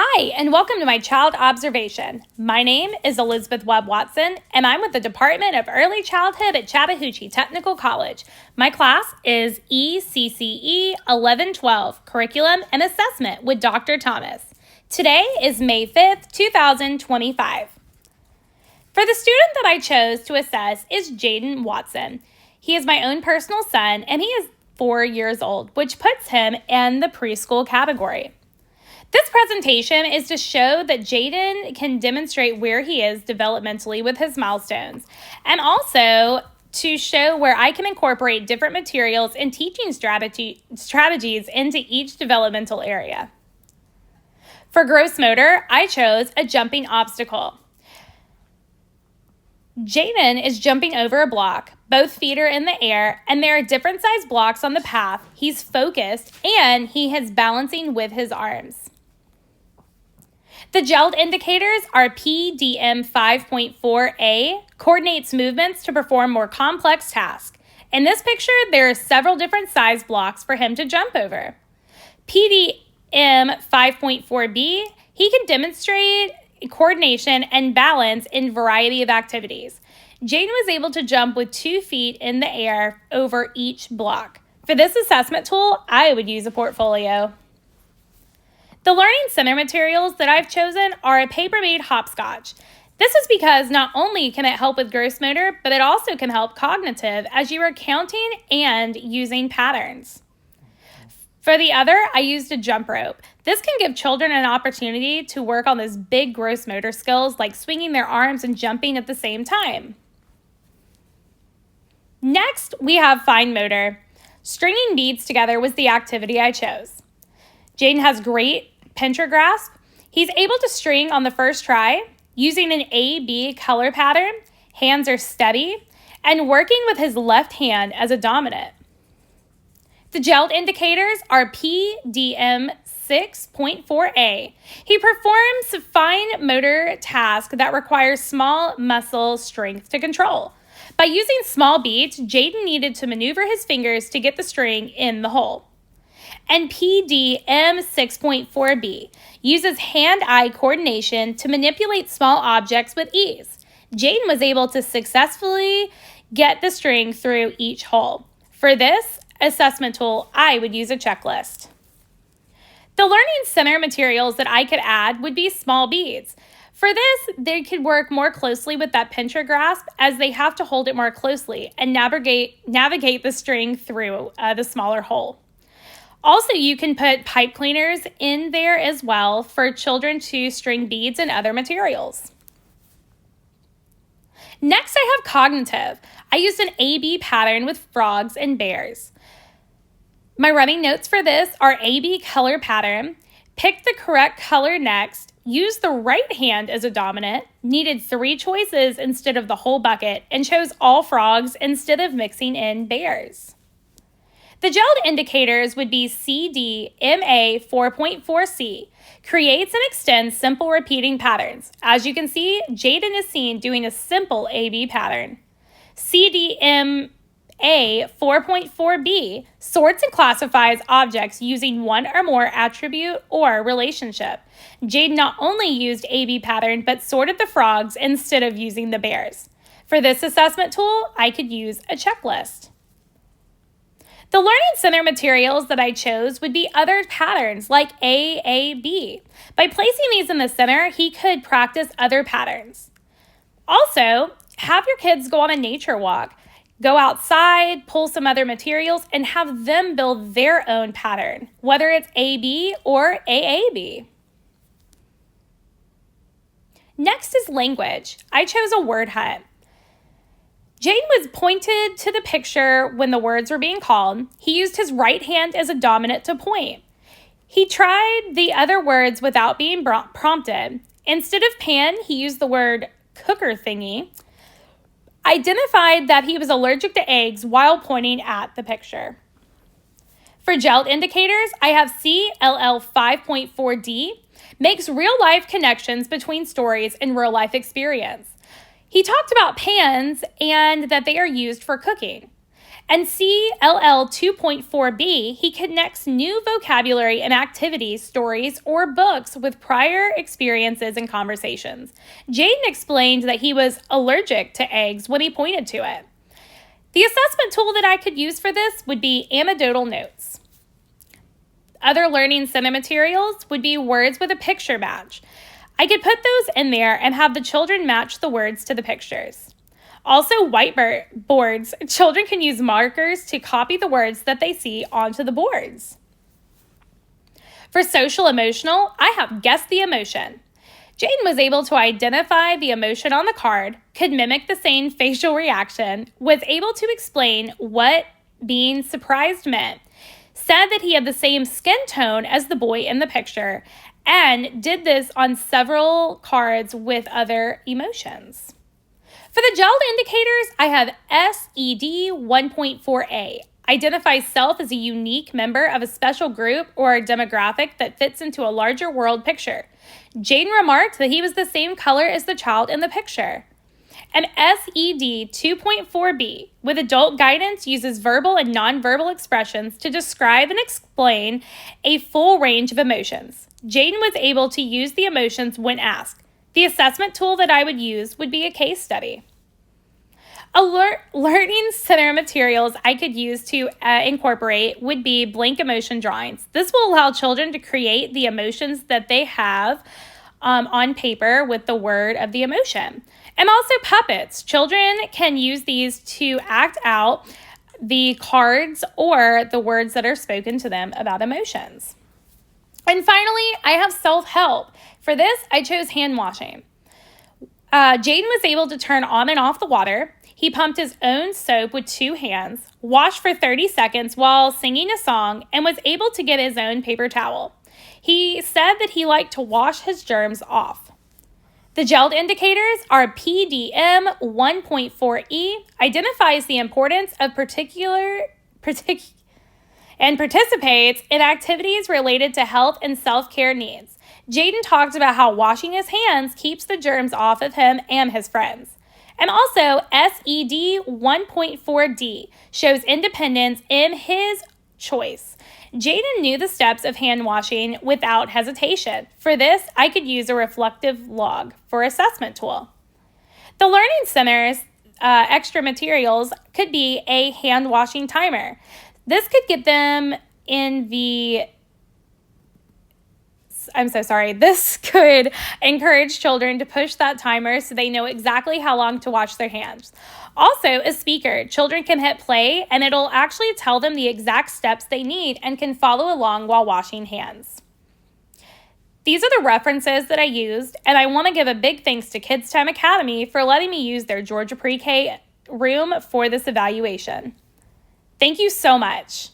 Hi, and welcome to my child observation. My name is Elizabeth Webb Watson, and I'm with the Department of Early Childhood at Chattahoochee Technical College. My class is ECCE 1112, Curriculum and Assessment with Dr. Thomas. Today is May 5th, 2025. For the student that I chose to assess is Jaden Watson. He is my own personal son, and he is 4 years old, which puts him in the preschool category. This presentation is to show that Jaden can demonstrate where he is developmentally with his milestones, and also to show where I can incorporate different materials and teaching strategies into each developmental area. For gross motor, I chose a jumping obstacle. Jaden is jumping over a block. Both feet are in the air, and there are different size blocks on the path. He's focused, and he is balancing with his arms. The GELD indicators are PDM 5.4a, coordinates movements to perform more complex tasks. In this picture, there are several different size blocks for him to jump over. PDM 5.4b, he can demonstrate coordination and balance in a variety of activities. Jaden was able to jump with 2 feet in the air over each block. For this assessment tool, I would use a portfolio. The Learning Center materials that I've chosen are a paper-made hopscotch. This is because not only can it help with gross motor, but it also can help cognitive as you are counting and using patterns. For the other, I used a jump rope. This can give children an opportunity to work on those big gross motor skills like swinging their arms and jumping at the same time. Next, we have fine motor. Stringing beads together was the activity I chose. Jaden has great pincher grasp. He's able to string on the first try using an A-B color pattern. Hands are steady and working with his left hand as a dominant. The GELD indicators are PDM 6.4a. He performs fine motor tasks that require small muscle strength to control. By using small beads, Jaden needed to maneuver his fingers to get the string in the hole. And PDM 6.4b uses hand-eye coordination to manipulate small objects with ease. Jaden was able to successfully get the string through each hole. For this assessment tool, I would use a checklist. The Learning Center materials that I could add would be small beads. For this, they could work more closely with that pincher grasp as they have to hold it more closely and navigate the string through the smaller hole. Also, you can put pipe cleaners in there as well for children to string beads and other materials. Next, I have cognitive. I used an A-B pattern with frogs and bears. My running notes for this are A-B color pattern, pick the correct color next, use the right hand as a dominant, needed 3 choices instead of the whole bucket, and chose all frogs instead of mixing in bears. The GELD indicators would be CDMA 4.4c, creates and extends simple repeating patterns. As you can see, Jaden is seen doing a simple AB pattern. CDMA 4.4b sorts and classifies objects using one or more attribute or relationship. Jaden not only used AB pattern, but sorted the frogs instead of using the bears. For this assessment tool, I could use a checklist. The Learning Center materials that I chose would be other patterns like AAB. By placing these in the center, he could practice other patterns. Also, have your kids go on a nature walk. Go outside, pull some other materials, and have them build their own pattern, whether it's AB or AAB. Next is language. I chose a word hunt. Jaden was pointed to the picture when the words were being called. He used his right hand as a dominant to point. He tried the other words without being prompted. Instead of pan, he used the word cooker thingy. Identified that he was allergic to eggs while pointing at the picture. For GELD indicators, I have CLL 5.4d, makes real-life connections between stories and real-life experience. He talked about pans and that they are used for cooking. And CLL 2.4b, he connects new vocabulary and activities, stories, or books with prior experiences and conversations. Jaden explained that he was allergic to eggs when he pointed to it. The assessment tool that I could use for this would be anecdotal notes. Other learning center materials would be words with a picture match. I could put those in there and have the children match the words to the pictures. Also, whiteboards. Children can use markers to copy the words that they see onto the boards. For social emotional, I have guess the emotion. Jaden was able to identify the emotion on the card, could mimic the same facial reaction, was able to explain what being surprised meant, said that he had the same skin tone as the boy in the picture, and did this on several cards with other emotions. For the GELD indicators, I have SED 1.4a. Identifies self as a unique member of a special group or a demographic that fits into a larger world picture. Jaden remarked that he was the same color as the child in the picture. And SED 2.4b, with adult guidance, uses verbal and nonverbal expressions to describe and explain a full range of emotions. Jaden was able to use the emotions when asked. The assessment tool that I would use would be a case study. Learning center materials I could use to incorporate would be blank emotion drawings. This will allow children to create the emotions that they have on paper with the word of the emotion. And also puppets. Children can use these to act out the cards or the words that are spoken to them about emotions. And finally, I have self-help. For this, I chose hand washing. Jaden was able to turn on and off the water. He pumped his own soap with 2 hands, washed for 30 seconds while singing a song, and was able to get his own paper towel. He said that he liked to wash his germs off. The GELD indicators are PDM 1.4e, identifies the importance of and participates in activities related to health and self-care needs. Jaden talked about how washing his hands keeps the germs off of him and his friends. And also, SED 1.4d shows independence in his choice. Jaden knew the steps of hand washing without hesitation. For this, I could use a reflective log for assessment tool. The Learning Center's extra materials could be a hand washing timer. This could get them in the This could encourage children to push that timer so they know exactly how long to wash their hands. Also, a speaker. Children can hit play and it'll actually tell them the exact steps they need and can follow along while washing hands. These are the references that I used, and I want to give a big thanks to Kids Time Academy for letting me use their Georgia Pre-K room for this evaluation. Thank you so much.